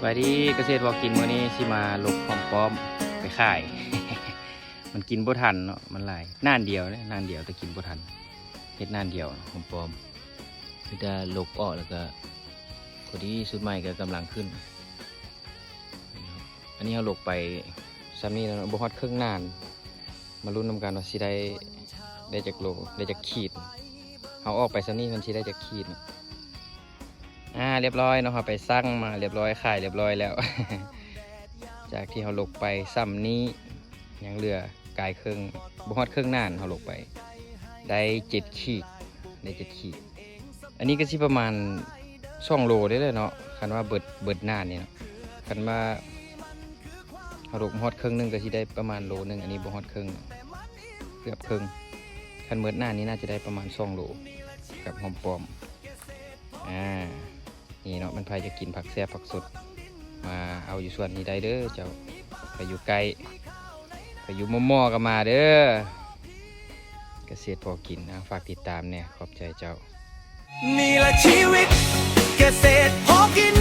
สวัสดีเกษตรบอกกินมื้อนี้สิมาลกหอมป้อมไปขาย มันกินบ่ทันเนาะมันหลายนานเดียวเนี่ยนานเดียวแต่กินบ่ทันเฮ็ดนานเดียวหอมป้อมคือจะลกออกแล้วก็พอดีสุดใหม่ก็กำลังขึ้นอันนี้เราลกไปซ้ำนี้แล้วบ่ฮอดครึ่งนานมาลุ้นนำกันว่าสิได้จักโลได้จักขีดเอาออกไปซ้ำนี้มันสิได้จักขีดเรียบร้อยเนาะครับไปสั่งมาเรียบร้อยขายเรียบร้อยแล้ว จากที่เขาลกไปซ้ำนี้ยังเหลือกายเครื่องบ่ฮอดเครื่องนานเขาลกไปได้7 ขีดได้7 ขีดอันนี้ก็สิประมาณ2 โลได้เลยเนาะคันว่าเบิดนานนี่เนาะคันว่าเขาลกบ่ฮอดเครื่องนึงก็สิได้ประมาณโลนึงอันนี้บ่ฮอดเครื่องเกือบครึ่งคันเบิดนานนี้น่าจะได้ประมาณ2 โลกับหอมปลอมนี่เนาะมันพายจะกินผักแซ่บผักสดมาเอาอยู่ส่วนนี้ได้เด้อเจ้าไปอยู่ไกลไปอยู่ม่อๆก็มาเด้อเกษตรพอกินนะฝากติดตามเนี่ยขอบใจเจ้านี่แหละชีวิตเกษตรพอกิน